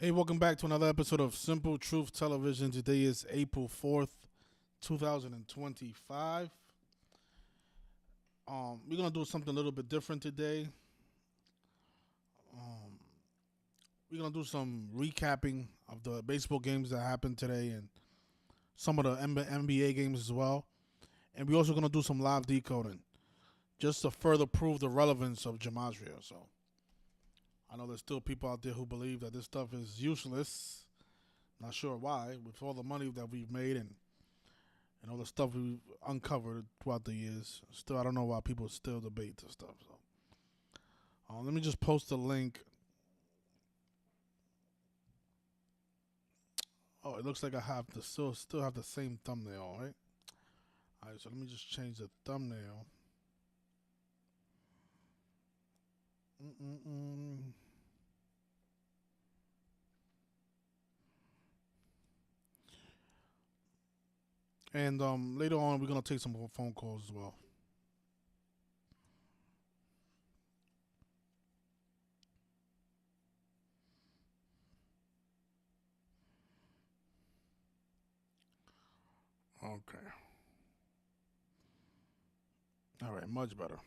Hey, welcome back to another episode of Simple Truth Television. Today is April 4th, 2025. We're going to do something a little bit different today. We're going to do some recapping of the baseball games that happened today and some of the NBA games as well. And we're also going to do some live decoding just to further prove the relevance of Gematria. So I know there's still people out there who believe that this stuff is useless. Not sure why, with all the money that we've made and all the stuff we've uncovered throughout the years. Still, I don't know why people still debate this stuff. So, let me just post a link. Oh, it looks like I have the still have the same thumbnail, right? All right, so let me just change the thumbnail. And later on, we're gonna take some more phone calls as well. Okay. All right, much better.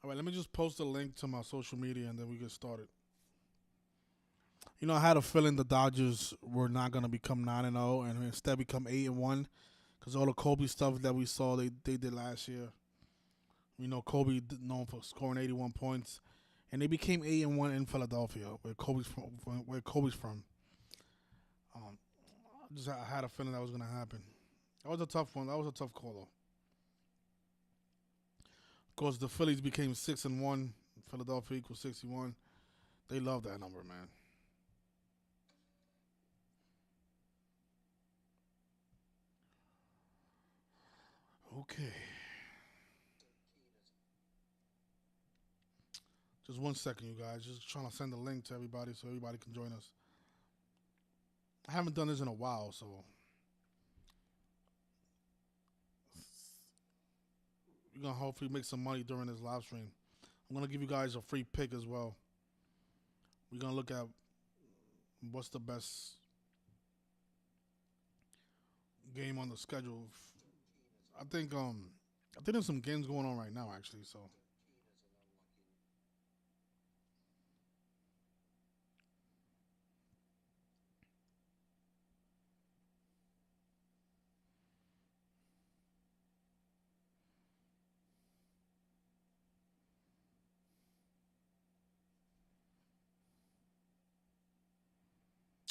All right, let me just post a link to my social media and then we get started. You know, I had a feeling the Dodgers were not going to become 9-0 and instead become 8-1 because all the Kobe stuff that we saw they did last year. You know, Kobe known for scoring 81 points, and they became 8-1 in Philadelphia, where Kobe's from. Um, I had a feeling that was going to happen. That was a tough one. That was a tough call, though. Of course, the Phillies became 6-1. Philadelphia equals 61. They love that number, man. Okay. Just 1 second, you guys. Just trying to send a link to everybody so everybody can join us. I haven't done this in a while, so we're gonna hopefully make some money during this live stream. I'm gonna give you guys a free pick as well. We're gonna look at what's the best game on the schedule. I think there's some games going on right now actually. So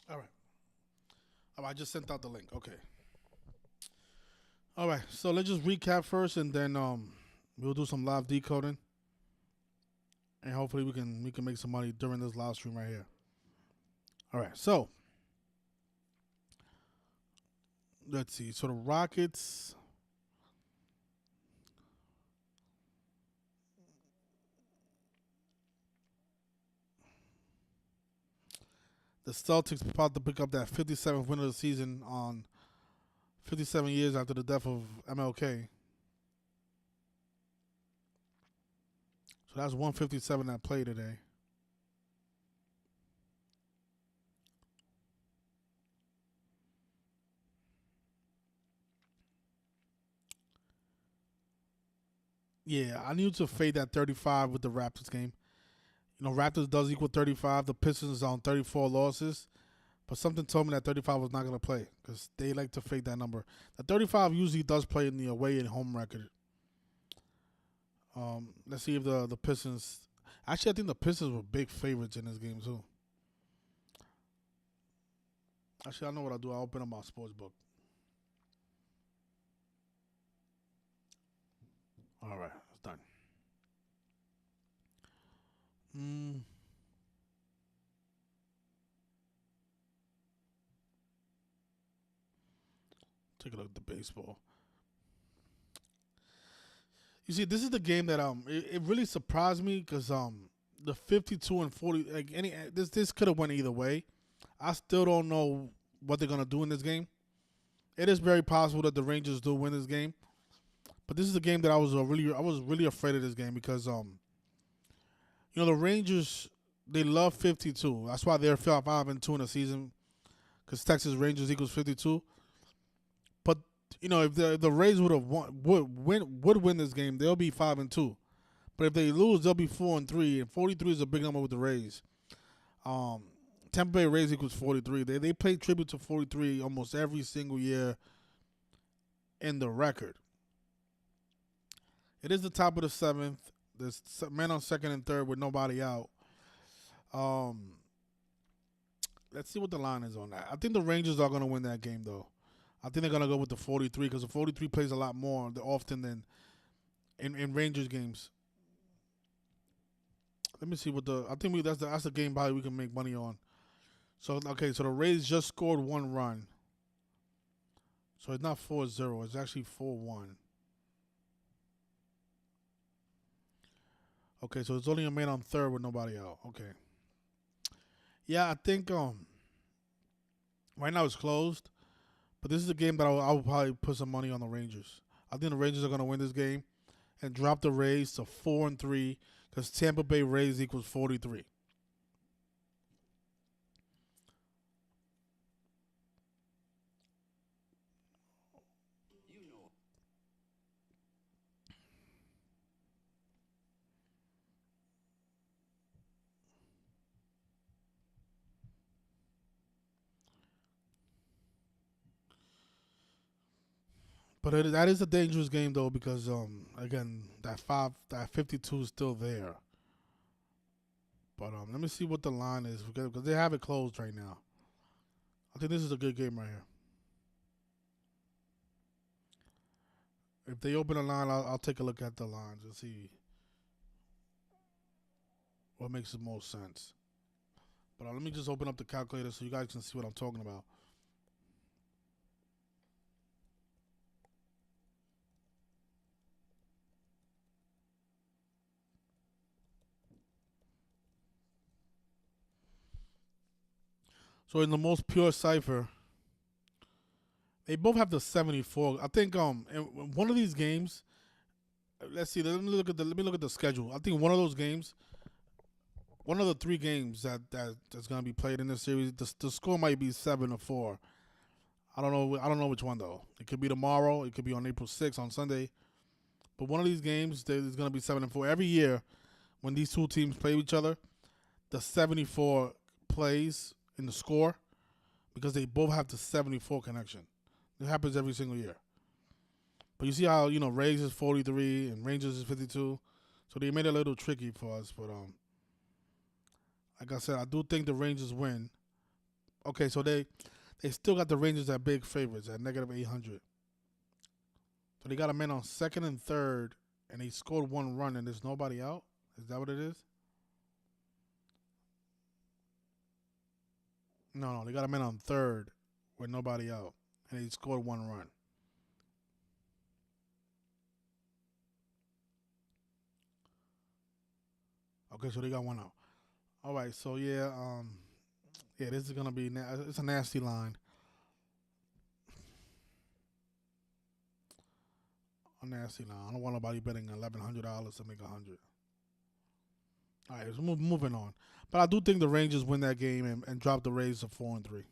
all right. All right, I just sent out the link. Okay. All right. So let's just recap first, and then we'll do some live decoding, and hopefully we can make some money during this live stream right here. All right. So let's see. So the Rockets. The Celtics about to pick up that 57th win of the season on 57 years after the death of MLK. So that's 157 that played today. Yeah, I need to fade that 35 with the Raptors game. You know, Raptors does equal 35. The Pistons on 34 losses. But something told me that 35 was not going to play because they like to fade that number. The 35 usually does play in the away and home record. Let's see if the Pistons. Actually, I think the Pistons were big favorites in this game too. Actually, I know what I'll do. I'll open up my sports book. All right, it's done. Mm, take a look at the baseball. You see, this is the game that it really surprised me because the 52 and 40 like this could have went either way. I still don't know what they're gonna do in this game. It is very possible that the Rangers do win this game, but this is a game that I was really afraid of this game because you know the Rangers they love 52. That's why they're 5-2 in the season because Texas Rangers equals 52. But if the Rays would have would win this game, they'll be 5-2. But if they lose, they'll be 4-3, and 43 is a big number with the Rays. Um, Tampa Bay Rays equals 43. They play tribute to 43 almost every single year in the record. It is the top of the seventh. There's men on second and third with nobody out. Um, let's see what the line is on that. I think the Rangers are going to win that game, though. I think they're going to go with the 43 because the 43 plays a lot more often than in Rangers games. Let me see what I think that's the game probably we can make money on. So so the Rays just scored one run. So it's not 4-0, it's actually 4-1. Okay, so it's only a man on third with nobody out. Okay. Yeah, I think right now it's closed, but this is a game that I will probably put some money on the Rangers. I think the Rangers are going to win this game and drop the Rays to 4-3 because Tampa Bay Rays equals 43. But that is a dangerous game though because again that 52 is still there. But let me see what the line is because they have it closed right now. I think this is a good game right here. If they open a line, I'll take a look at the lines and see what makes the most sense. But let me just open up the calculator so you guys can see what I'm talking about. So in the most pure cipher, they both have the 74. I think in one of these games, let's see. Let me look at the schedule. I think one of those games, one of the three games that's gonna be played in this series, the score might be 7-4. I don't know. I don't know which one though. It could be tomorrow. It could be on April 6th on Sunday. But one of these games, there's gonna be 7-4 every year. When these two teams play each other, the 74 plays in the score because they both have the 74 connection. It happens every single year. But you see how Rays is 43 and Rangers is 52, so they made it a little tricky for us. But like I said, I do think the Rangers win. Okay, so they still got the Rangers at big favorites at negative 800. So they got a man on second and third, and they scored one run, and there's nobody out. Is that what it is? No, they got a man on third with nobody out, and they scored one run. Okay, so they got one out. All right, so yeah, this is gonna be it's a nasty line. A nasty line. I don't want nobody betting $1,100 to make 100. All right, so moving on. But I do think the Rangers win that game and drop the Rays to 4-3.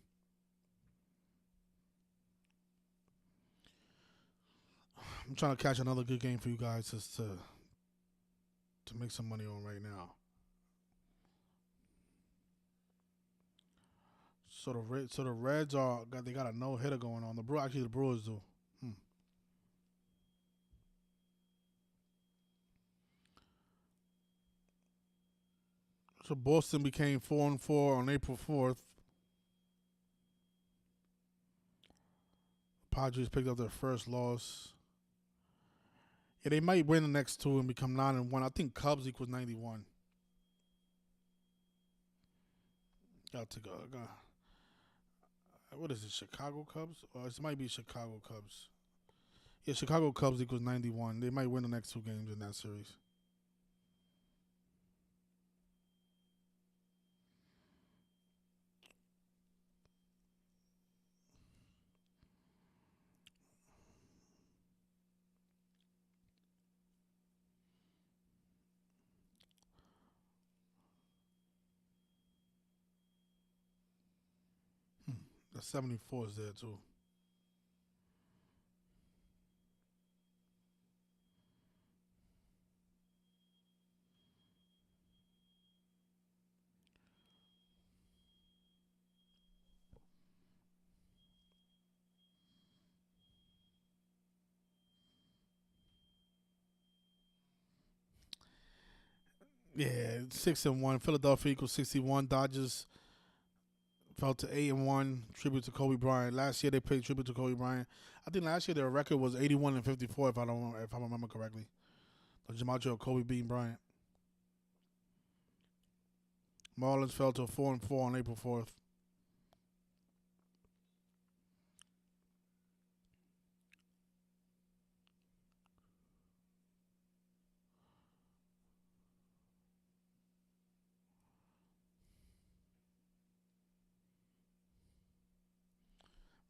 I'm trying to catch another good game for you guys just to make some money on right now. So the Reds they got a no hitter going on. The Brewers do. Hmm. So Boston became 4-4 on April 4th. Padres picked up their first loss. Yeah, they might win the next two and become 9-1. I think Cubs equals 91. Got to go. What is it? Chicago Cubs? Or it might be Chicago Cubs. Yeah, Chicago Cubs equals 91. They might win the next two games in that series. The 74 is there too. Yeah, 6-1. Philadelphia equals 61. Dodgers fell to 8-1. Tribute to Kobe Bryant. Last year they paid tribute to Kobe Bryant. I think last year their record was 81-54. If I remember correctly. The Gematria of Kobe beating Bryant. Marlins fell to 4-4 on April 4th.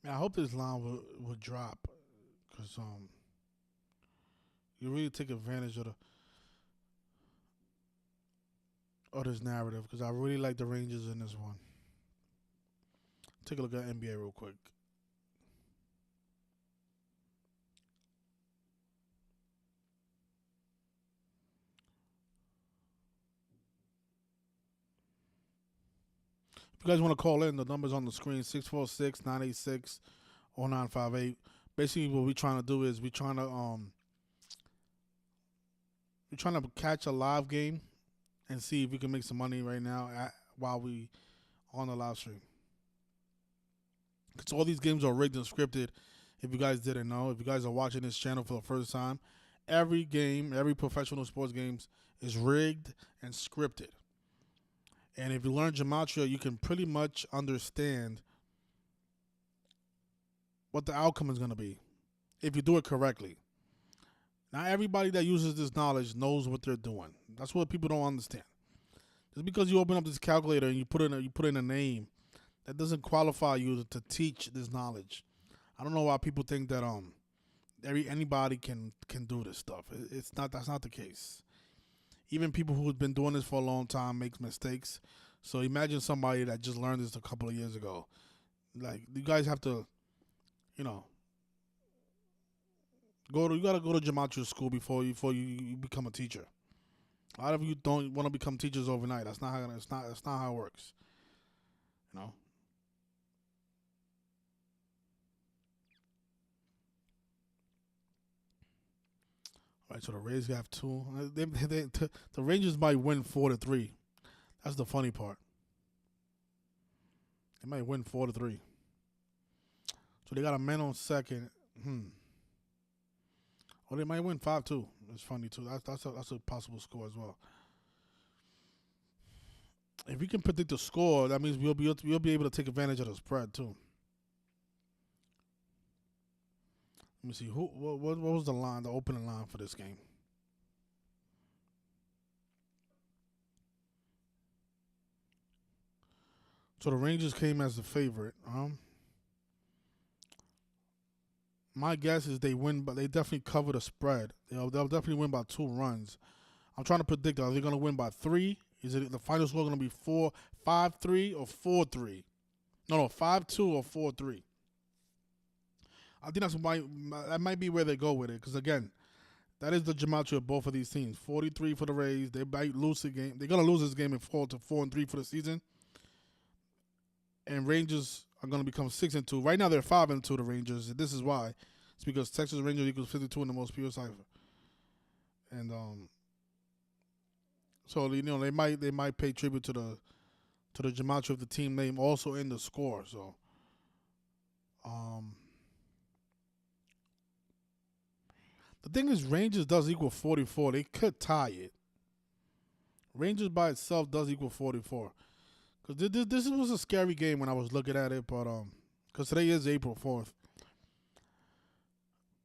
Man, I hope this line would drop because you really take advantage of this narrative because I really like the Rangers in this one. Take a look at NBA real quick. If you guys want to call in, the number's on the screen 646-986-0958. Basically, what we're trying to do is we're trying to catch a live game and see if we can make some money right now while we on the live stream. Because all these games are rigged and scripted. If you guys didn't know, if you guys are watching this channel for the first time, every game, every professional sports games is rigged and scripted. And if you learn Gematria, you can pretty much understand what the outcome is going to be if you do it correctly. Not everybody that uses this knowledge knows what they're doing. That's what people don't understand. Just because you open up this calculator and you put in a name, that doesn't qualify you to teach this knowledge. I don't know why people think that anybody can do this stuff. It's not. That's not the case. Even people who have been doing this for a long time make mistakes. So imagine somebody that just learned this a couple of years ago. Like, you guys have to, you know, you gotta go to gematria school before you become a teacher. A lot of you don't want to become teachers overnight. That's not how it works. You know. All right, so the Rays have two. The Rangers might win 4-3. That's the funny part. They might win 4-3. So they got a man on second. Or they might win 5-2. It's funny too. That's a possible score as well. If we can predict the score, that means we'll be able to take advantage of the spread too. Let me see. What was the line, the opening line for this game? So the Rangers came as the favorite. My guess is they win, but they definitely cover the spread. They'll definitely win by 2 runs. I'm trying to predict. Are they going to win by 3? Is it the final score going to be 5-3 or 4-3? No, 5-2 or 4-3. I think that might be where they go with it. Because again, that is the gematria of both of these teams. 43 for the Rays. They might lose the game. They're going to lose this game and fall to 4-3 for the season. And Rangers are going to become 6-2. Right now they're 5-2. The Rangers. This is why. It's because Texas Rangers equals 52 in the most pure cipher. And so they might pay tribute to the gematria of the team name also in the score. So the thing is, Rangers does equal 44. They could tie it. Rangers by itself does equal 44. Because this was a scary game when I was looking at it, but because today is April 4th.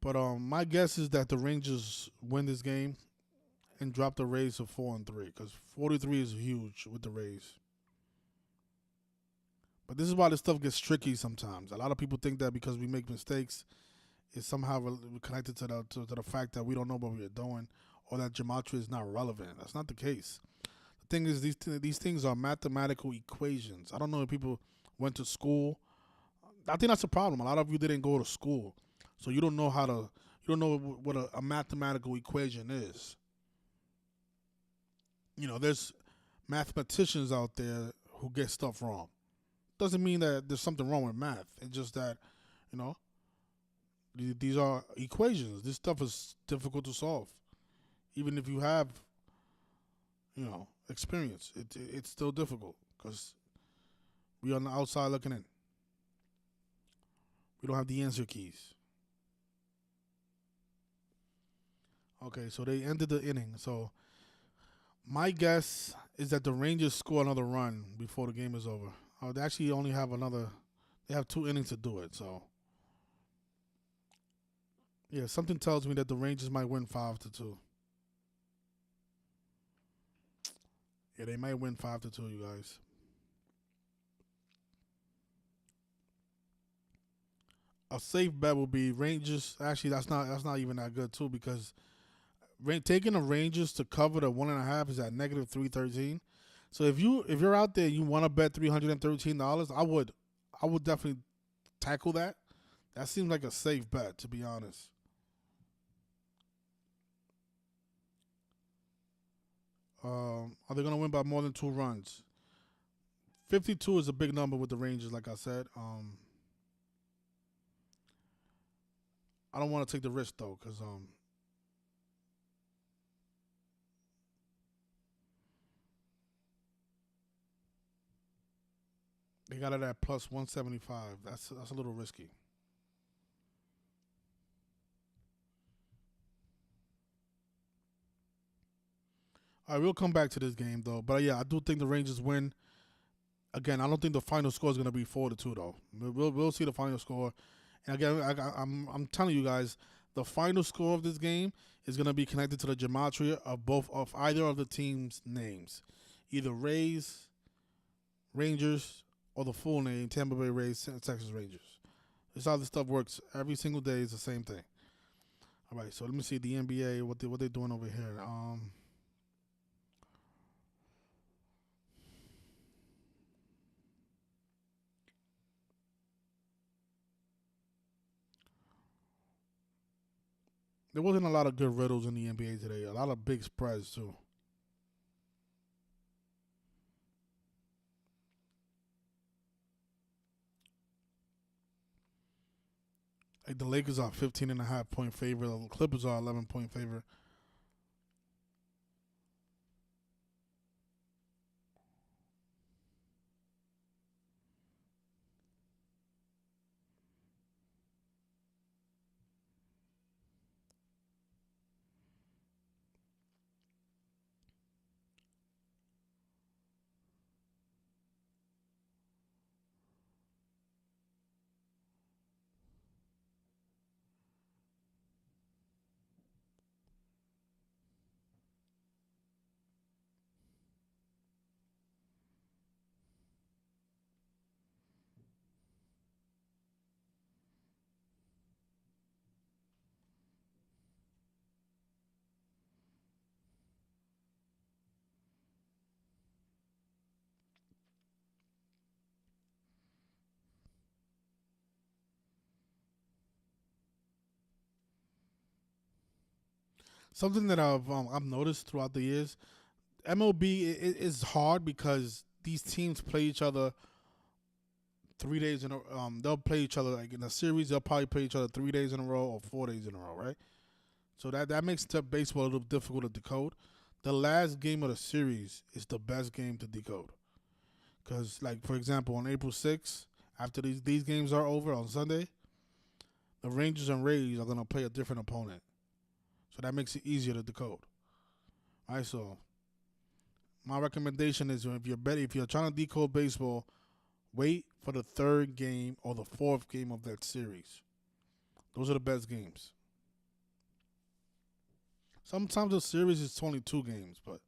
But my guess is that the Rangers win this game and drop the Rays to 4-3 because 43 is huge with the Rays. But this is why this stuff gets tricky sometimes. A lot of people think that because we make mistakes, it's somehow connected to the fact that we don't know what we're doing or that gematria is not relevant. That's not the case. The thing is, these things are mathematical equations. I don't know if people went to school, I think that's a problem. A lot of you didn't go to school, so you don't know how to. You don't know what a mathematical equation is. There's mathematicians out there who get stuff wrong. Doesn't mean that there's something wrong with math. It's just that, you know, these are equations. This stuff is difficult to solve. Even if you have, experience, it's still difficult because we on the outside looking in. We don't have the answer keys. Okay, so they ended the inning. So my guess is that the Rangers score another run before the game is over. They actually only have another. They have 2 innings to do it. So yeah, something tells me that the Rangers might win 5-2. Yeah, they might win 5-2. You guys. A safe bet will be Rangers. Actually, that's not even that good too because taking the Rangers to cover the 1.5 is at -313. So if you're out there and you want to bet $313, I would definitely tackle that. That seems like a safe bet, to be honest. Are they gonna win by more than 2 runs? 52 is a big number with the Rangers, like I said. I don't want to take the risk though, because they got it at plus 175. That's a little risky. All right, we'll come back to this game though, but yeah, I do think the Rangers win. Again, I don't think the final score is going to be 4-2 though. We'll see the final score. And again, I'm telling you guys, the final score of this game is going to be connected to the gematria of either of the teams' names, either Rays, Rangers, or the full name Tampa Bay Rays, Texas Rangers. This how this stuff works. Every single day is the same thing. All right, so let me see the NBA what they're doing over here. There wasn't a lot of good riddles in the NBA today. A lot of big spreads too. Like the Lakers are 15.5 point favorite. The Clippers are 11 point favorite. Something that I've noticed throughout the years, MLB is hard because these teams play each other 3 days in a. They'll play each other like in a series. They'll probably play each other 3 days in a row or 4 days in a row, right? So that makes baseball a little difficult to decode. The last game of the series is the best game to decode because, like for example, on April 6th, after these games are over on Sunday, the Rangers and Rays are gonna play a different opponent. So that makes it easier to decode. All right, so my recommendation is if you're trying to decode baseball, wait for the third game or the fourth game of that series. Those are the best games. Sometimes the series is 22 games, but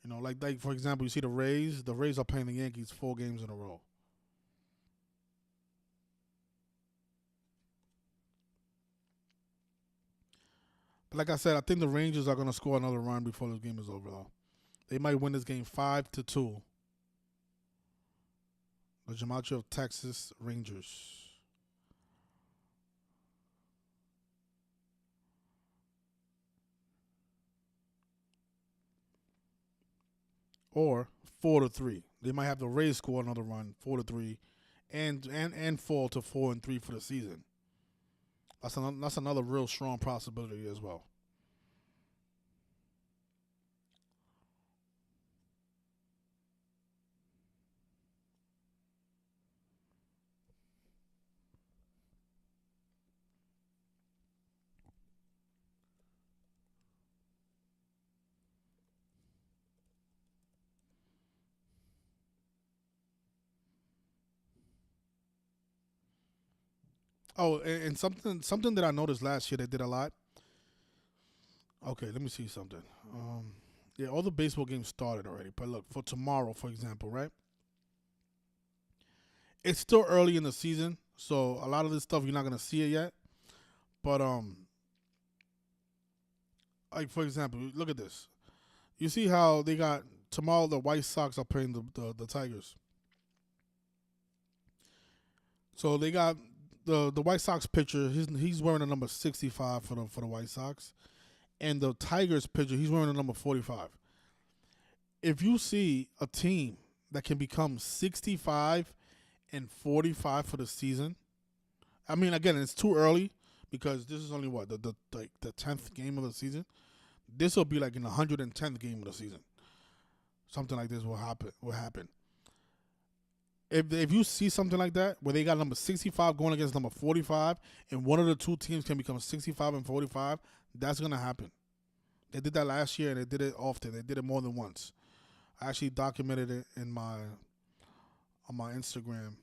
like for example, you see the Rays. The Rays are playing the Yankees 4 games in a row. But like I said, I think the Rangers are going to score another run before this game is over. Though they might win this game 5-2. The Gematria of Texas Rangers. Or 4-3. They might have the Rays score another run, 4-3, and fall to 4-3 for the season. That's another real strong possibility as well. Oh, and something that I noticed last year they did a lot. Okay, let me see something. Yeah, all the baseball games started already, but look, for tomorrow, for example, right? It's still early in the season, so a lot of this stuff you're not gonna see it yet. But like for example, look at this. You see how they got tomorrow the White Sox are playing the Tigers. So they got the White Sox pitcher. He's wearing the number 65 for the White Sox, and the Tigers pitcher he's wearing the number 45. If you see a team that can become 65 and 45 for the season, I mean, again, it's too early because this is only what the 10th game of the season. This will be like in the 110th game of the season. Something like this will happen. If you see something like that where they got number 65 going against number 45, and one of the two teams can become 65 and 45, that's gonna happen. They did that last year and they did it often. They did it more than once. I actually documented it on my Instagram.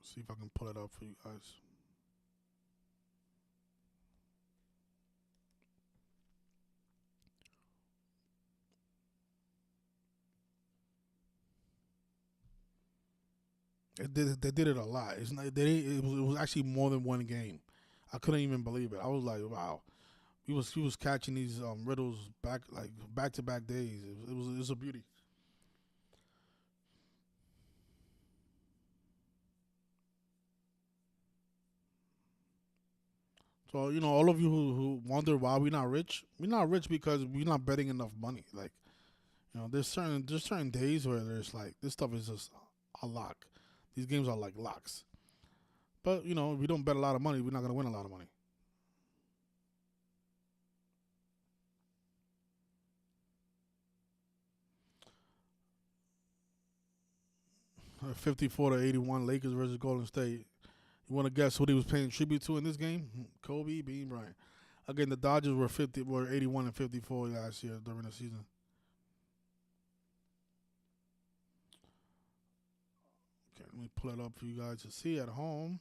See if I can pull it up for you guys. They did it a lot. It's not, it was actually more than one game. I couldn't even believe it. I was like, wow. He was catching these riddles back to back days. It was a beauty. So all of you who wonder why we're not rich because we're not betting enough money. Like there's certain days where there's like this stuff is just a lock. These games are like locks. But if we don't bet a lot of money, we're not gonna win a lot of money. 54-81 Lakers versus Golden State. You want to guess who they was paying tribute to in this game? Kobe Bean Bryant. Again, the Dodgers were 81 and 54 last year during the season. Okay, let me pull it up for you guys to see at home.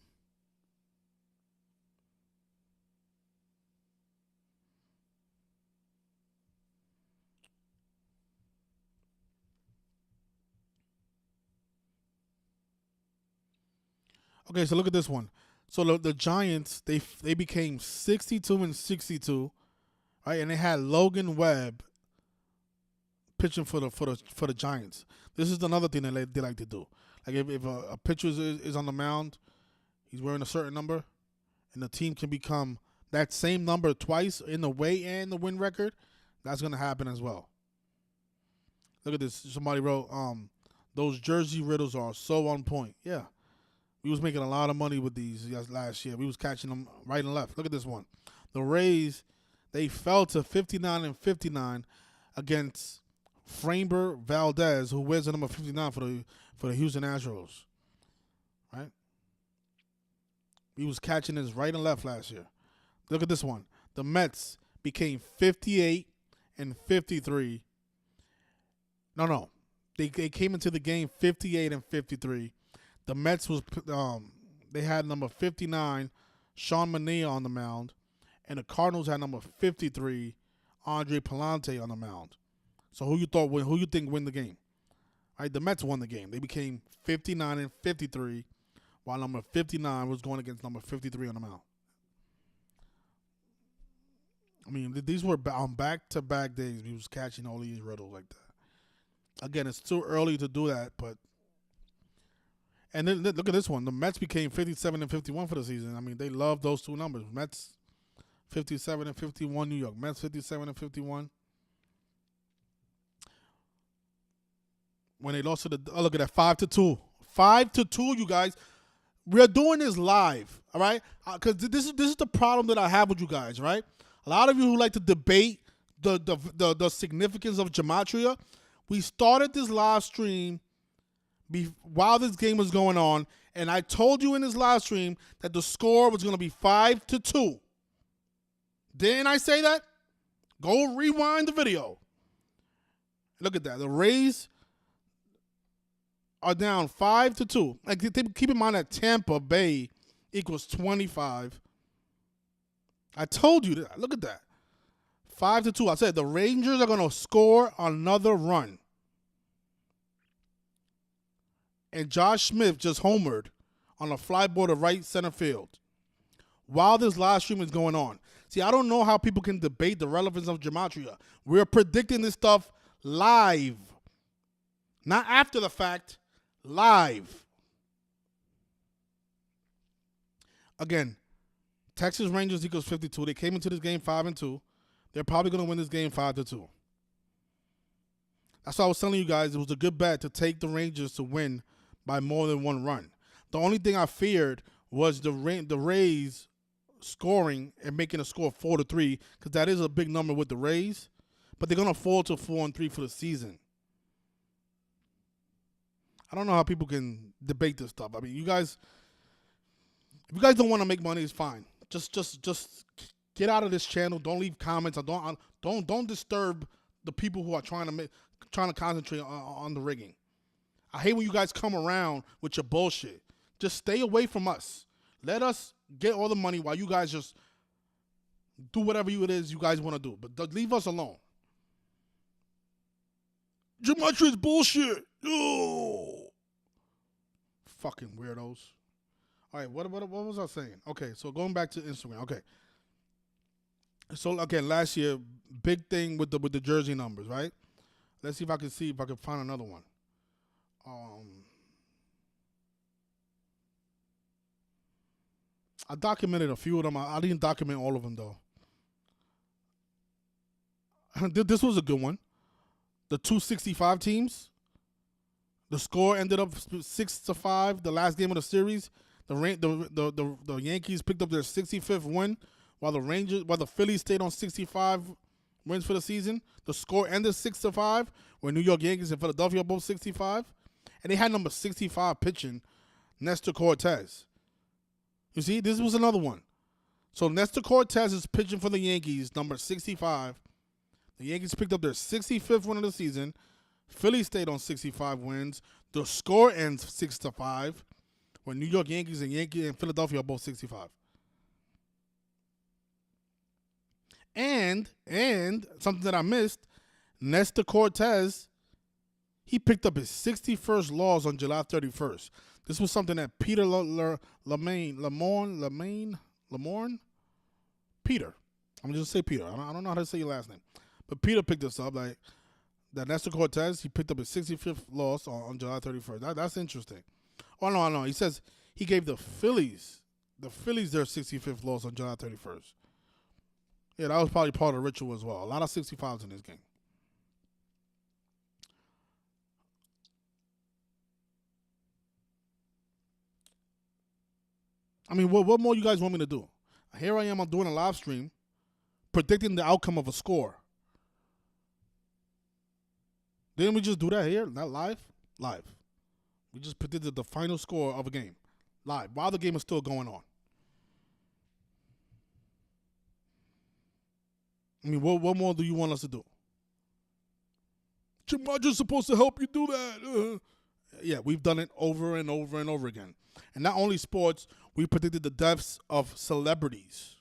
Okay, so look at this one. So the Giants they became 62 and 62, right? And they had Logan Webb pitching for the Giants. This is another thing that they like to do. Like if a pitcher is on the mound, he's wearing a certain number, and the team can become that same number twice in the way and the win record. That's gonna happen as well. Look at this. Somebody wrote, those jersey riddles are so on point. Yeah, we was making a lot of money with these last year. We was catching them right and left. Look at this one. The Rays, they fell to 59 and 59 against Framber Valdez, who wears the number 59 for the Houston Astros. Right? We was catching this right and left last year. Look at this one. The Mets became 58 and 53. No. They came into the game 58 and 53. The Mets they had number 59, Sean Mania on the mound, and the Cardinals had number 53, Andre Palante on the mound. So who you think win the game? Right, the Mets won the game. They became 59 and 53, while number 59 was going against number 53 on the mound. I mean, these were on back-to-back days. We was catching all these riddles like that. Again, it's too early to do that, but And then look at this one. The Mets became 57 and 51 for the season. I mean, they love those two numbers. Mets 57 and 51. New York Mets 57 and 51. When they lost to the look at that 5-2, 5-2. You guys, we're doing this live, all right? Because this is the problem that I have with you guys, right? A lot of you who like to debate the significance of gematria. We started this live stream while this game was going on, and I told you in this live stream that the score was going to be 5-2. Didn't I say that? Go rewind the video. Look at that. The Rays are down 5-2. Like, keep in mind that Tampa Bay equals 25. I told you that. Look at that. 5-2. I said the Rangers are going to score another run. And Josh Smith just homered on a fly ball to right center field while this live stream is going on. See, I don't know how people can debate the relevance of gematria. We're predicting this stuff live. Not after the fact, live. Again, Texas Rangers equals 52. They came into this game 5-2. They're probably going to win this game 5-2. That's why I was telling you guys it was a good bet to take the Rangers to win by more than one run. The only thing I feared was the Rays scoring and making a score 4-3, because that is a big number with the Rays. But they're going to fall to 4-3 for the season. I don't know how people can debate this stuff. I mean, if you guys don't want to make money, it's fine. Just get out of this channel. Don't leave comments. Don't disturb the people who are trying to concentrate on the rigging. I hate when you guys come around with your bullshit. Just stay away from us. Let us get all the money while you guys just do whatever it is you guys want to do. But leave us alone. Gematria is bullshit. Oh. Fucking weirdos. All right, what was I saying? Okay, so going back to Instagram. Okay. So again, last year, big thing with the jersey numbers, right? Let's see if I can find another one. I documented a few of them. I didn't document all of them though. This was a good one. The 265 teams. The score ended up 6-5. The last game of the series, the Yankees picked up their 65th win, while the Phillies stayed on 65 wins for the season. The score ended 6-5, where New York Yankees and Philadelphia are both 65, and they had number 65 pitching, Nestor Cortez. You see, this was another one. So Nestor Cortez is pitching for the Yankees, number 65. The Yankees picked up their 65th win of the season. Philly stayed on 65 wins. The score ends 6-5, when New York Yankees and Philadelphia are both 65. And something that I missed, Nestor Cortez, he picked up his 61st loss on July 31st. This was something that Peter Lamorne, Peter. I'm going to just say Peter. I don't know how to say your last name. But Peter picked this up. Like, that Nestor Cortez, he picked up his 65th loss on July 31st. That's interesting. Oh, no. He says he gave the Phillies their 65th loss on July 31st. Yeah, that was probably part of the ritual as well. A lot of 65s in this game. I mean, what more you guys want me to do? Here I am, I'm doing a live stream, predicting the outcome of a score. Didn't we just do that here? Not live? Live. We just predicted the final score of a game. Live. While the game is still going on. I mean, what more do you want us to do? Gematria's supposed to help you do that. Yeah, we've done it over and over and over again. And not only sports, we predicted the deaths of celebrities.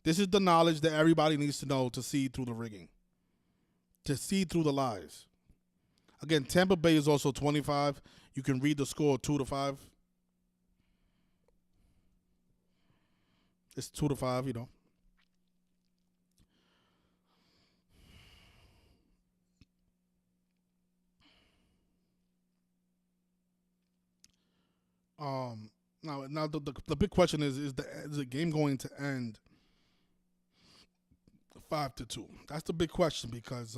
This is the knowledge that everybody needs to know to see through the rigging. To see through the lies. Again, Tampa Bay is also 25. You can read the score 2-5. It's 2-5, you know. Um, now the big question is the game going to end 5-2? That's the big question because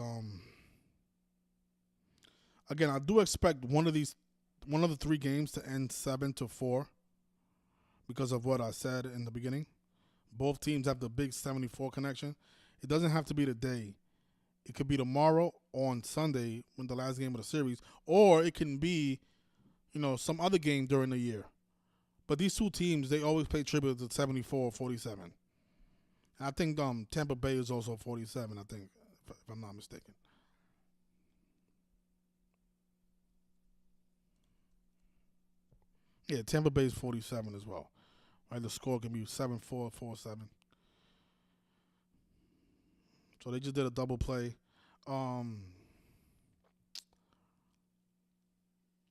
again, I do expect one of the three games to end 7-4 because of what I said in the beginning. Both teams have the big 74 connection. It doesn't have to be today. It could be tomorrow or on Sunday when the last game of the series, or it can be, some other game during the year. But these two teams, they always pay tribute to 74 or 47. And I think Tampa Bay is also 47, I think, if I'm not mistaken. Yeah, Tampa Bay is 47 as well. Right, the score can be 7-4, 4-7. So they just did a double play. Um,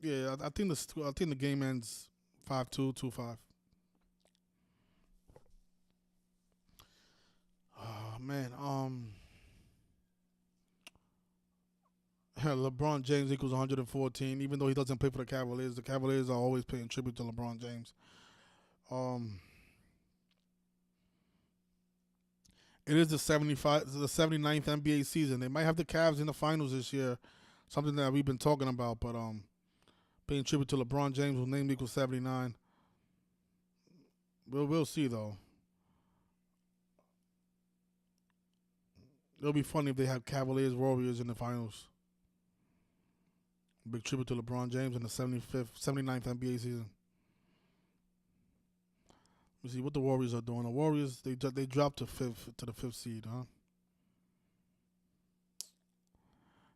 yeah, I think the game ends 5-2, 2-5. Oh man, LeBron James equals 114. Even though he doesn't play for the Cavaliers are always paying tribute to LeBron James. Um, it is the 79th NBA season. They might have the Cavs in the finals this year, something that we've been talking about. But paying tribute to LeBron James, whose name equals 79. We'll see though. It'll be funny if they have Cavaliers Warriors in the finals. Big tribute to LeBron James in the 79th NBA season. We see what the Warriors are doing. The Warriors they dropped to the fifth seed, huh?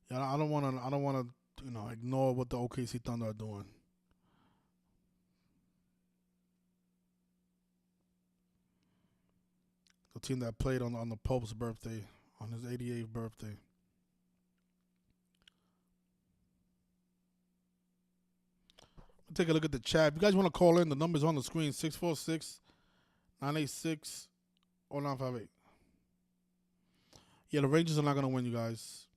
Yeah, I don't wanna ignore what the OKC Thunder are doing. The team that played on the Pope's birthday, on his 88th birthday. Take a look at the chat. If you guys want to call in, the number's on the screen: 646-986-0958. Yeah, the Rangers are not gonna win, you guys.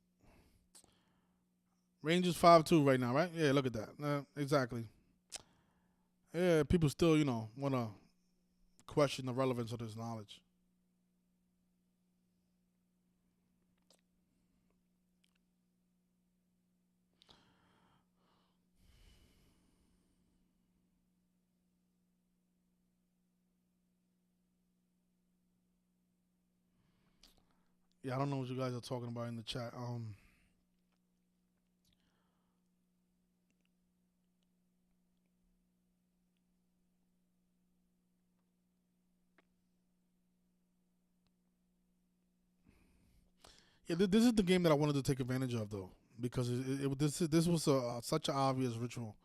Rangers 5-2 right now, right? Yeah, look at that. Exactly. Yeah, people still, wanna question the relevance of this knowledge. Yeah, I don't know what you guys are talking about in the chat. Yeah, this is the game that I wanted to take advantage of though, because this was such an obvious ritual.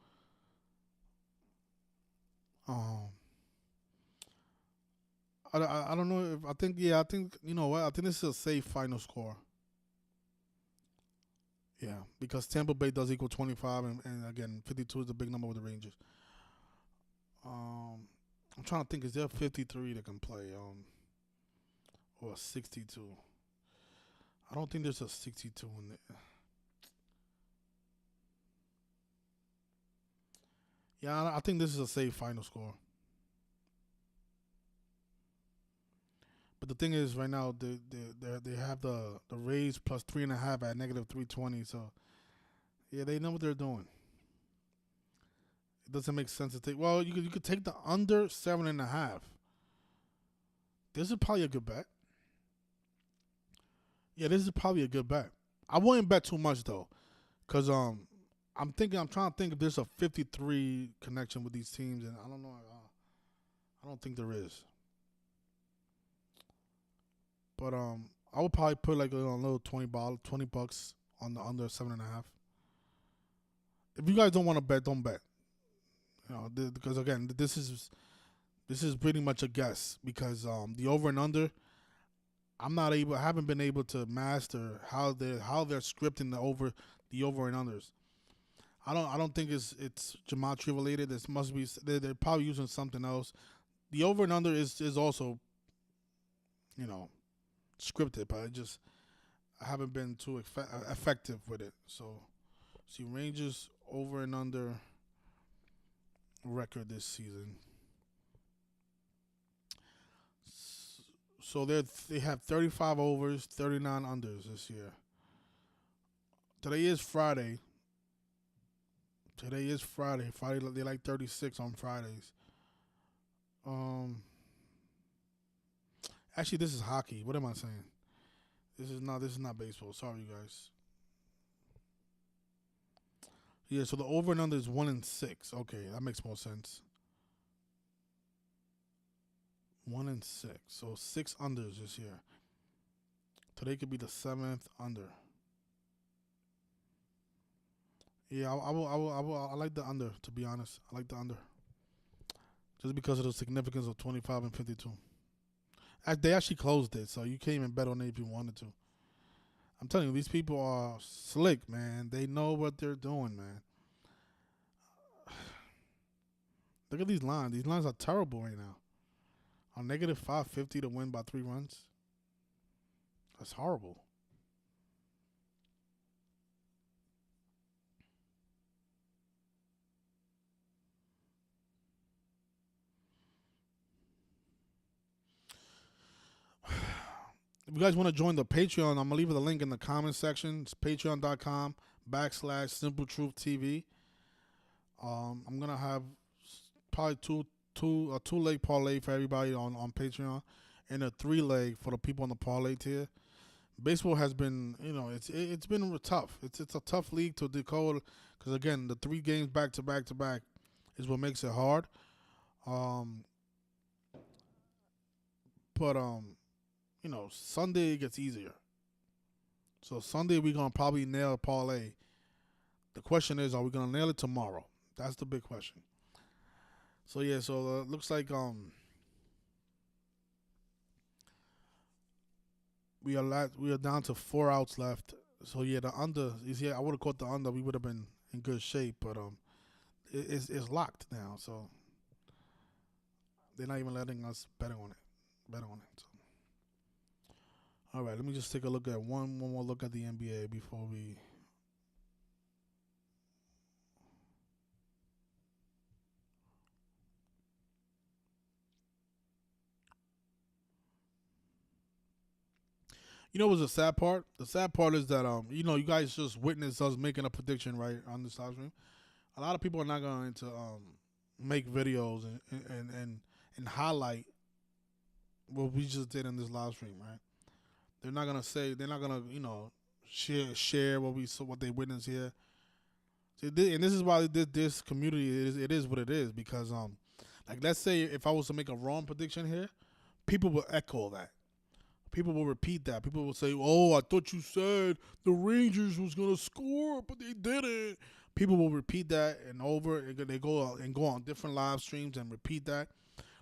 Um, I don't know if I think you know what I think this is a safe final score. Yeah, because Tampa Bay does equal 25, and again 52 is a big number with the Rangers. Um, I'm trying to think, is there a 53 that can play or a 62? I don't think there's a 62 in there. Yeah, I think this is a safe final score. But the thing is, right now they have the Rays plus 3.5 at negative 320. So yeah, they know what they're doing. It doesn't make sense to take. Well, you could take the under 7.5. This is probably a good bet. Yeah, this is probably a good bet. I wouldn't bet too much though, cause I'm trying to think if there's a 53 connection with these teams, and I don't know. I don't think there is. But I would probably put like a little 20 bucks on the under 7.5. If you guys don't want to bet, don't bet. Because again, this is pretty much a guess because the over and under. I haven't been able to master how they're scripting the over and unders. I don't think it's Gematria related. This must be they're probably using something else. The over and under is also you know scripted, but I haven't been too effective with it. So see Rangers over and under record this season. So they have 35 overs, 39 unders this year. Today is Friday. Today is Friday. Friday they like 36 on Fridays. Um, Actually, this is hockey. What am I saying? This is not baseball. Sorry, you guys. Yeah, so the over and under is 1-6. Okay, that makes more sense. 1-6. So 6 unders this year. Today could be the 7th under. Yeah, I like the under. To be honest, I like the under just because of the significance of 25 and 52. They actually closed it, so you can't even bet on it if you wanted to. I'm telling you, these people are slick, man. They know what they're doing, man. Look at these lines. These lines are terrible right now. On negative 550 to win by 3 runs. That's horrible. If you guys want to join the Patreon, I'm going to leave the link in the comment section. It's patreon.com/SimpleTruthTV. I'm going to have probably a 2-leg parlay for everybody on Patreon and a 3-leg for the people on the parlay tier. Baseball has been, it's been tough. It's a tough league to decode because, again, the 3 games back to back to back is what makes it hard. But Sunday gets easier. So Sunday we're gonna probably nail parlay. The question is, are we gonna nail it tomorrow? That's the big question. So yeah, so looks like we are down to 4 outs left. So yeah, the under is here. I would have caught the under. We would have been in good shape, but it's locked now. So they're not even letting us bet on it. So. All right, let me just take a look at one more look at the NBA before we. You know what's the sad part? The sad part is that you guys just witnessed us making a prediction right on this live stream. A lot of people are not going to make videos and highlight what we just did in this live stream, right? They're not gonna say, they're not gonna share what they witnessed here. See, and this is why this community is what it is, because like, let's say if I was to make a wrong prediction here, people will echo that. People will repeat that. People will say, "Oh, I thought you said the Rangers was gonna score, but they didn't." People will repeat that and over. They go on different live streams and repeat that.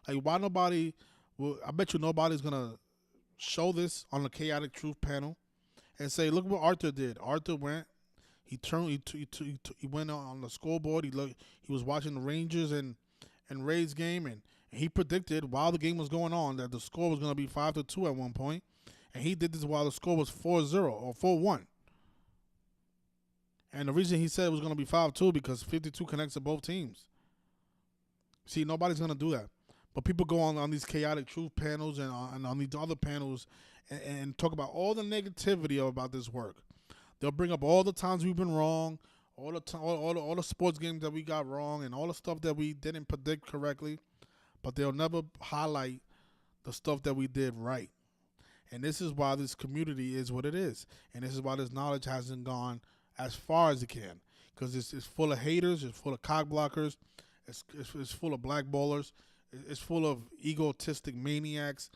Like, why nobody? Well, I bet you nobody's gonna show this on the Chaotic Truth panel and say, "Look what Arthur did." Arthur went. He turned. He went on the scoreboard. He was watching the Rangers and Rays game, and he predicted while the game was going on that the score was going to be 5-2 at one point, and he did this while the score was 4-0 or 4-1. And the reason he said it was going to be 5-2 because 52 connects to both teams. See, nobody's going to do that. But people go on these Chaotic Truth panels and on these other panels and talk about all the negativity about this work. They'll bring up all the times we've been wrong, all the sports games that we got wrong, and all the stuff that we didn't predict correctly. But they'll never highlight the stuff that we did right. And this is why this community is what it is. And this is why this knowledge hasn't gone as far as it can. Because it's full of haters, it's full of cock blockers, it's full of blackballers, it's full of egotistic maniacs.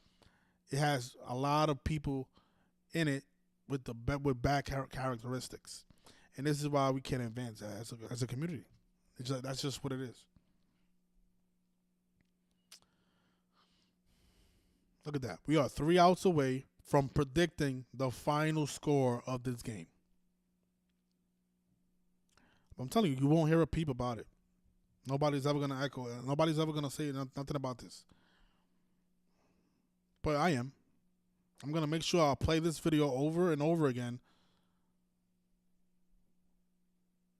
It has a lot of people in it with bad characteristics. And this is why we can't advance as a community. That's just what it is. Look at that. We are 3 outs away from predicting the final score of this game. I'm telling you, you won't hear a peep about it. Nobody's ever going to echo it. Nobody's ever going to say nothing about this. But I am. I'm going to make sure I'll play this video over and over again.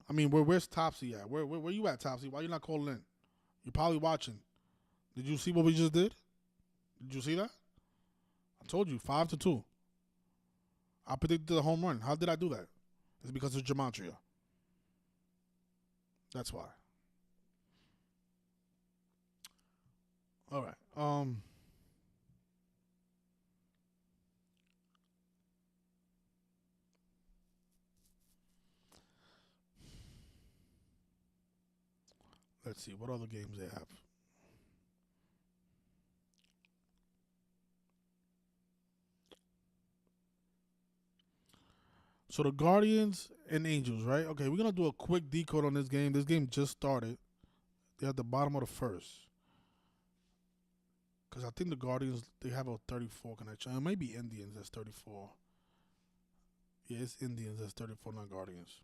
I mean, where's Topsy at? Where you at, Topsy? Why you not calling in? You're probably watching. Did you see what we just did? Did you see that? I told you 5-2. I predicted the home run. How did I do that? It's because of Gematria. That's why. All right. Let's see what other games they have. So the Guardians and Angels, right? Okay, we're gonna do a quick decode on this game. This game just started. They're at the bottom of the first. Because I think the Guardians, they have a 34 connection. It may be Indians that's 34. Yeah, it's Indians that's 34, not Guardians.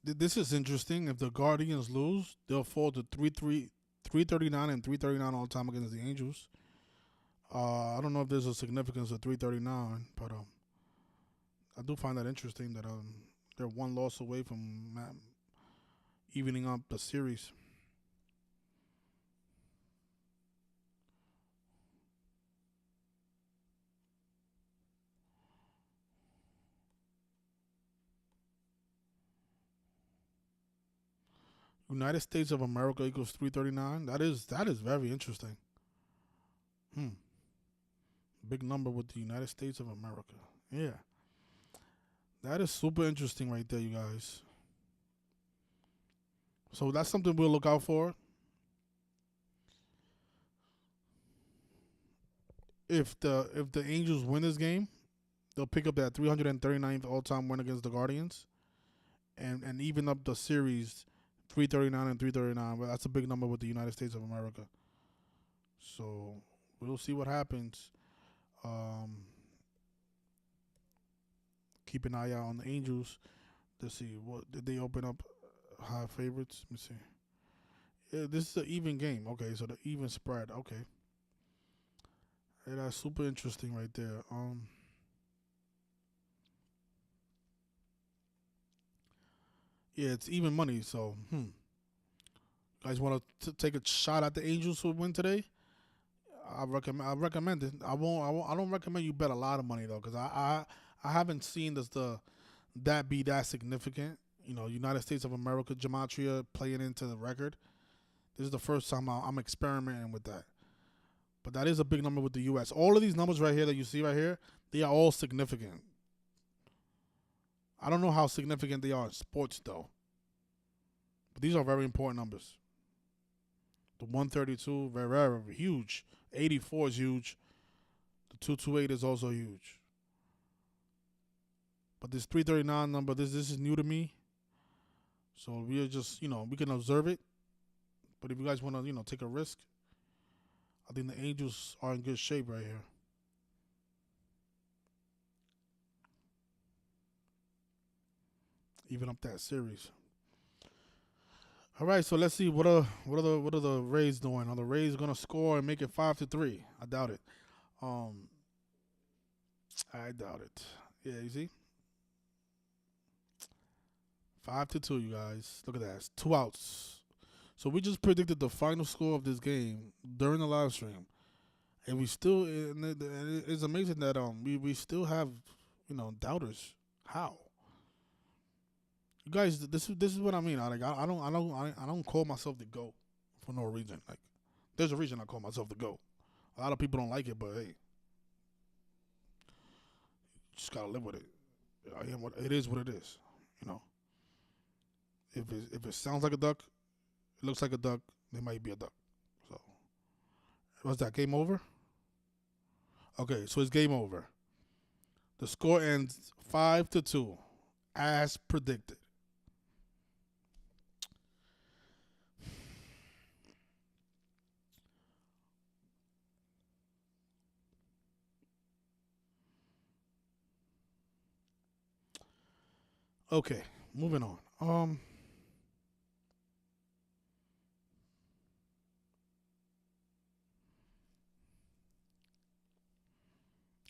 This is interesting. If the Guardians lose, they'll fall to 339 and 339 all time against the Angels. I don't know if there's a significance of 339, but I do find that interesting that they're one loss away from evening up the series. United States of America equals 339. That is very interesting. Hmm. Big number with the United States of America. Yeah. That is super interesting right there, you guys. So that's something we'll look out for. If the Angels win this game, they'll pick up that 339th all time win against the Guardians, and even up the series, 339 and 339. But that's a big number with the United States of America. So we'll see what happens. Um, keep an eye out on the Angels. Let's see what did they open up high favorites. Let me see. Yeah, this is an even game. Okay, so the even spread. Okay, yeah, that's super interesting right there. Yeah, it's even money. So, guys want to take a shot at the Angels who win today? I recommend it. I don't recommend you bet a lot of money though, because I haven't seen that be that significant. You know, United States of America, Gematria playing into the record. This is the first time I'm experimenting with that. But that is a big number with the U.S. All of these numbers right here that you see right here, they are all significant. I don't know how significant they are in sports though, but these are very important numbers. The 132, very, very huge. 84 is huge. The 228 is also huge. But this 339 number, this is new to me. So we are just, we can observe it. But if you guys want to, take a risk, I think the Angels are in good shape right here. Even up that series. All right, so let's see what are the Rays doing? Are the Rays gonna score and make it 5-3? I doubt it. Um, I doubt it. Yeah, you see, 5-2, you guys. Look at that. It's 2 outs. So we just predicted the final score of this game during the live stream, and we still. And it's amazing that we still have doubters. How? You guys, this is what I mean. I don't call myself the GOAT for no reason. Like, there's a reason I call myself the GOAT. A lot of people don't like it, but hey, just gotta live with it. I am what it is. What it is. You know, if it sounds like a duck, it looks like a duck. There might be a duck. So, what's that? Game over? Okay, so it's game over. The score ends 5-2, as predicted. Okay, moving on.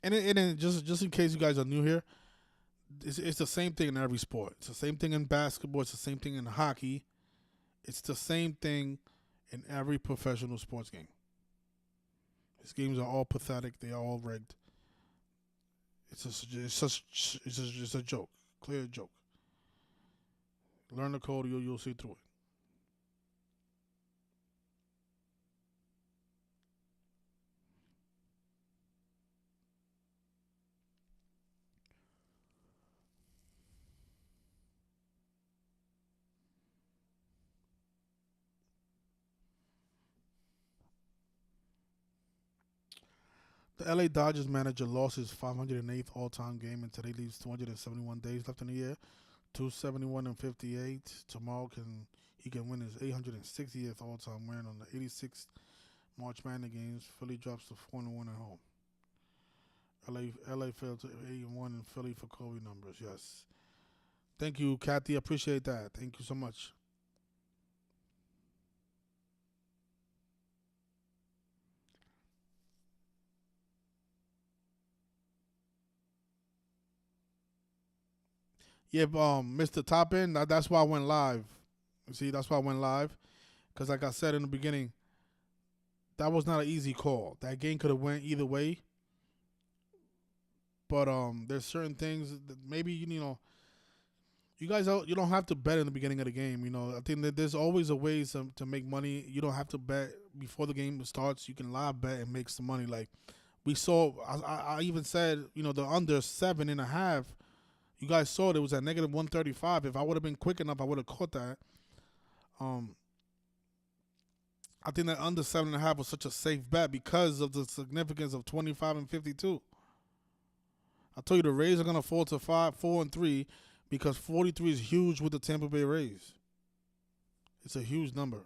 And just in case you guys are new here, it's the same thing in every sport. It's the same thing in basketball. It's the same thing in hockey. It's the same thing in every professional sports game. These games are all pathetic. They are all rigged. It's a joke, clear joke. Learn the code, you'll see through it. The LA Dodgers manager lost his 508th all-time game, and today leaves 271 days left in the year. 271 and 58. Tomorrow he can win his 860th all-time win on the 86th March Madness games. Philly drops to 4-1 at home. LA failed to 8-1 in Philly for Kobe numbers. Yes. Thank you, Kathy. Appreciate that. Thank you so much. Yeah, Mr. Top End, that's why I went live. See, that's why I went live. Because like I said in the beginning, that was not an easy call. That game could have went either way. But there's certain things that maybe you guys you don't have to bet in the beginning of the game. I think that there's always a ways to make money. You don't have to bet before the game starts. You can live bet and make some money. Like we saw, I even said the under 7.5. You guys saw it was at negative 135. If I would have been quick enough, I would have caught that. I think that under 7.5 was such a safe bet because of the significance of 25 and 52. I told you the Rays are gonna fall to 4-3 because 43 is huge with the Tampa Bay Rays. It's a huge number.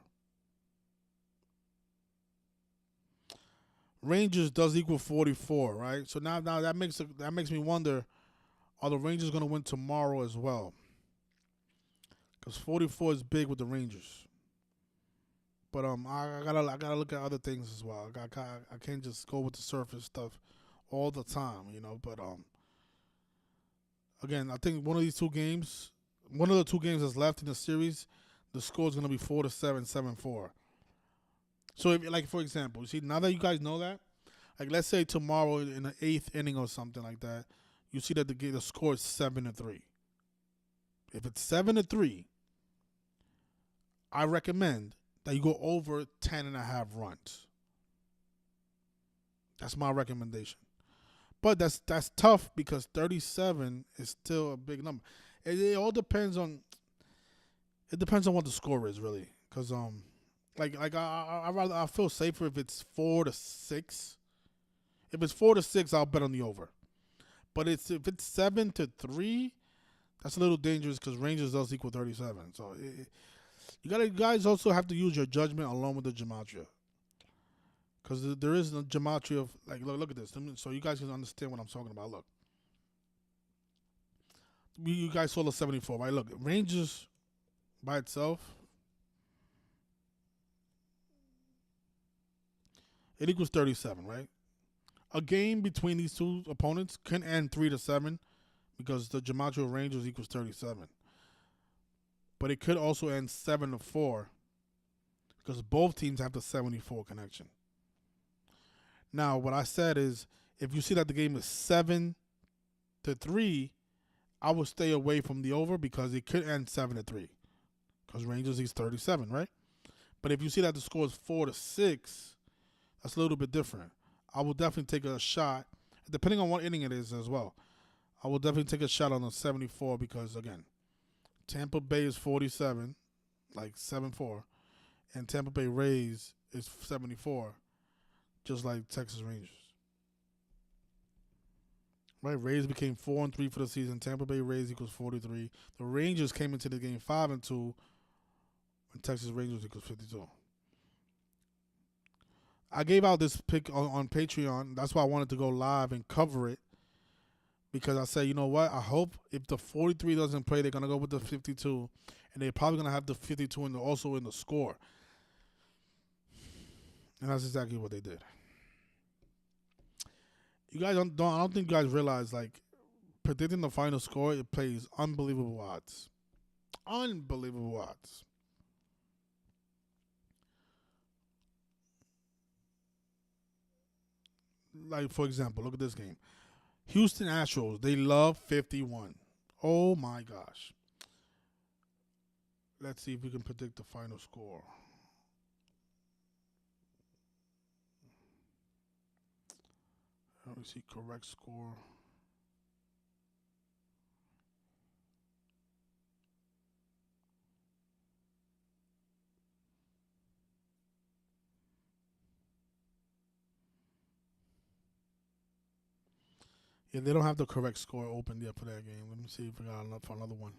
Rangers does equal 44, right? So now that makes me wonder: are the Rangers gonna win tomorrow as well? Because 44 is big with the Rangers. But I gotta look at other things as well. I can't just go with the surface stuff all the time, But again, I think one of the two games that's left in the series, the score is gonna be 4-7, 7-4. So if, like for example, you see now that you guys know that, like let's say tomorrow in the 8th inning or something like that, you see that the score is 7-3. If it's 7-3, I recommend that you go over 10.5 runs. That's my recommendation. But that's tough because 37 is still a big number. It all depends on. It depends on what the score is really, because I feel safer if it's 4-6. If it's 4-6, I'll bet on the over. But if it's 7-3, that's a little dangerous because Rangers does equal 37. So you guys also have to use your judgment along with the gematria. Because there is a gematria of, like, look at this. So you guys can understand what I'm talking about. Look. You guys saw the 74, right? Look, Rangers by itself, it equals 37, right? A game between these two opponents can end 3-7 because the gematria of Rangers equals 37. but it could also end 7-4 because both teams have the 74 connection. Now, what I said is, if you see that the game is 7-3, I would stay away from the over because it could end 7-3. Because Rangers is 37, right? But if you see that the score is 4-6, that's a little bit different. I will definitely take a shot, depending on what inning it is as well. I will definitely take a shot on the 74 because, again, Tampa Bay is 47, like 7-4, and Tampa Bay Rays is 74, just like Texas Rangers. Right, Rays became 4-3 for the season. Tampa Bay Rays equals 43. The Rangers came into the game 5-2, and Texas Rangers equals 52. I gave out this pick on Patreon. That's why I wanted to go live and cover it, because I said, you know what? I hope if the 43 doesn't play, they're gonna go with the 52, and they're probably gonna have the 52 also in the score. And that's exactly what they did. You guys I don't think you guys realize, like, predicting the final score, it plays unbelievable odds. Unbelievable odds. Like, for example, look at this game. Houston Astros, they love 51. Oh my gosh. Let's see if we can predict the final score. Let me see, correct score. Yeah, they don't have the correct score open yet for that game. Let me see if we got enough for another one.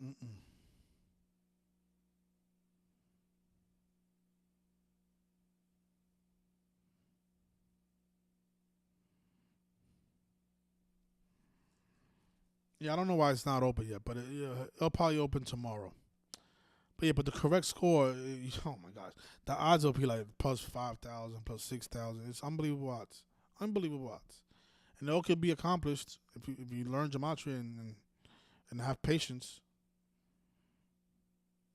Mm-mm. Yeah, I don't know why it's not open yet, but it'll probably open tomorrow. But yeah, but the correct score, oh my gosh, the odds will be like plus 5,000, plus 6,000. It's unbelievable odds, unbelievable odds, and it all could be accomplished if you learn gematria and have patience.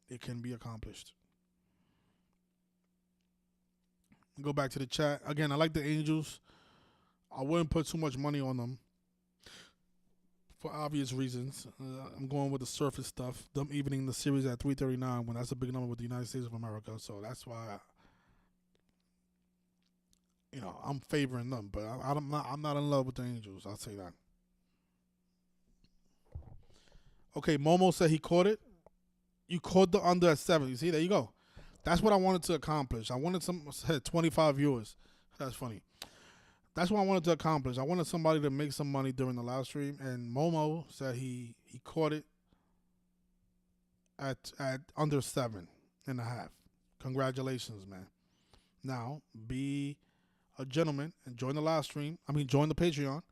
It can be accomplished. Go back to the chat again. I like the Angels. I wouldn't put too much money on them for obvious reasons. I'm going with the surface stuff. Them evening the series at 339 when that's a big number with the United States of America. So that's why, I'm favoring them. But I'm not in love with the Angels. I'll say that. Okay, Momo said he caught it. You caught the under at 7. You see, there you go. That's what I wanted to accomplish. I wanted 25 viewers. That's funny. That's what I wanted to accomplish. I wanted somebody to make some money during the live stream, and Momo said he caught it at under 7.5. Congratulations, man. Now be a gentleman and join the live stream. Join the Patreon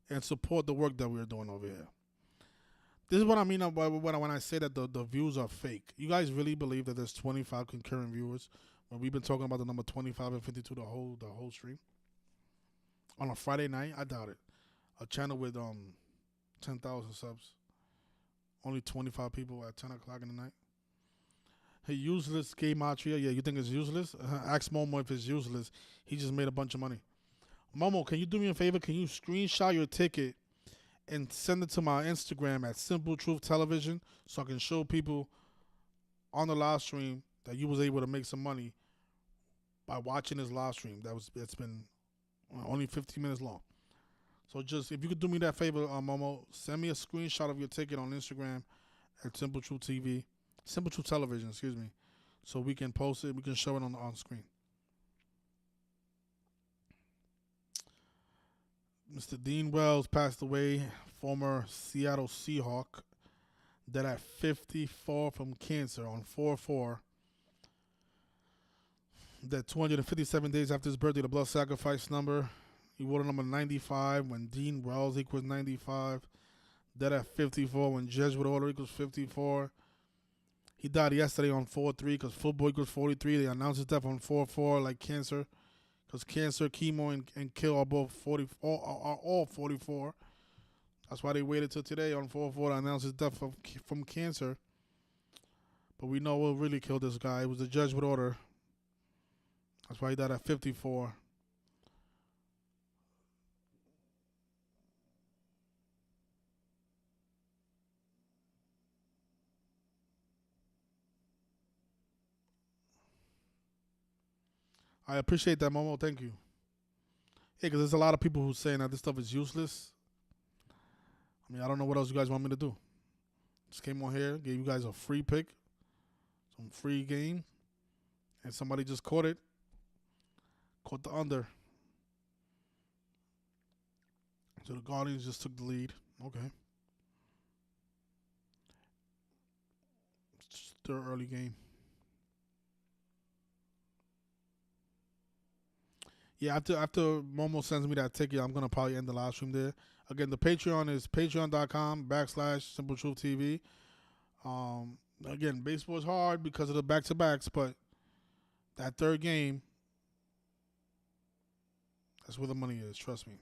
and support the work that we're doing over here. This is what I mean when I say that the views are fake. You guys really believe that there's 25 concurrent viewers when we've been talking about the number 25 and 52 the whole stream? On a Friday night, I doubt it. A channel with 10,000 subs, only 25 people at 10 o'clock in the night. Hey, useless Gematria. Yeah, you think it's useless? Ask Momo if it's useless. He just made a bunch of money. Momo, can you do me a favor? Can you screenshot your ticket and send it to my Instagram at Simple Truth Television so I can show people on the live stream that you was able to make some money by watching this live stream. It's been only 15 minutes long. So just, if you could do me that favor, Momo, send me a screenshot of your ticket on Instagram at Simple Truth TV, Simple Truth Television, excuse me, so we can post it, we can show it on screen. Mr. Dean Wells passed away, former Seattle Seahawk, dead at 54 from cancer on 4/4. That 257 days after his birthday, the blood sacrifice number. He wore the number 95 when Dean Wells equals 95. dead at 54 when Jesuit order equals 54. He died yesterday on 4-3 because football equals 43. They announced his death on 4-4 like cancer because cancer, chemo, and kill are both 40, are all 44. That's why they waited till today on 4-4 to announce his death from cancer. But we know what really killed this guy. It was the Jesuit order. That's why he died at 54. I appreciate that, Momo. Thank you. Yeah, because there's a lot of people who saying that this stuff is useless. I mean, I don't know what else you guys want me to do. Just came on here, gave you guys a free pick, some free game, and somebody just caught it. Caught the under. So the Guardians just took the lead. Okay. It's their early game. Yeah, after Momo sends me that ticket, I'm gonna probably end the live stream there. Again, the Patreon is patreon.com/Simple Truth TV. Again, baseball is hard because of the back-to-backs, but that third game, that's where the money is. Trust me.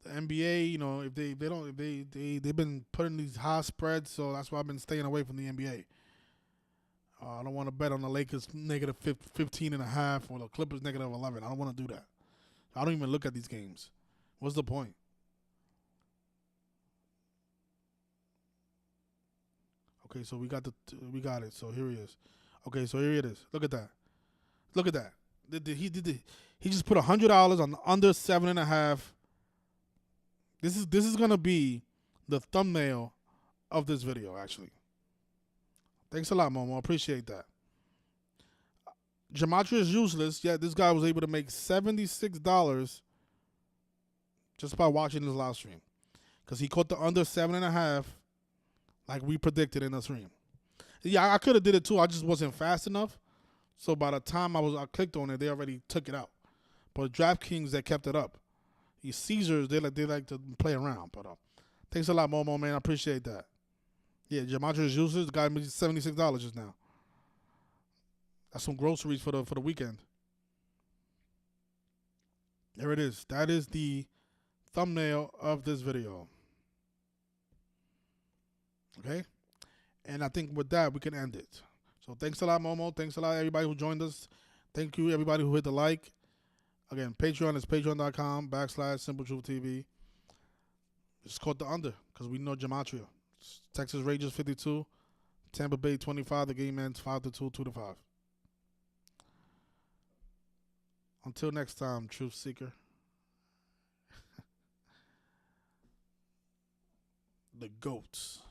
The NBA, you know, if they've been putting these high spreads, so that's why I've been staying away from the NBA. I don't want to bet on the Lakers negative 15 and a half or the Clippers negative 11. I don't want to do that. I don't even look at these games. What's the point? Okay, so we got it. So here he is. Okay, so here it is. Look at that. Look at that. He just put $100 on the under 7.5. This is gonna be the thumbnail of this video, actually. Thanks a lot, Momo. Appreciate that. Gematria is useless. Yeah, this guy was able to make $76 just by watching this live stream. Because he caught the under 7.5 like we predicted in the stream. Yeah, I could have did it too. I just wasn't fast enough. So by the time I clicked on it, they already took it out. But DraftKings, they kept it up. These Caesars, they like to play around. But thanks a lot, Momo, man. I appreciate that. Yeah, Gematria is useless. The guy made $76 just now. That's some groceries for the weekend. There it is. That is the thumbnail of this video. Okay? And I think with that, we can end it. So thanks a lot, Momo. Thanks a lot, everybody who joined us. Thank you, everybody who hit the like. Again, Patreon is patreon.com/Simple Truth TV. Just caught the under because we know Gematria. Texas Rangers 52, Tampa Bay 25. The game ends 5-2, 2-5. Until next time, Truth Seeker. The GOATs.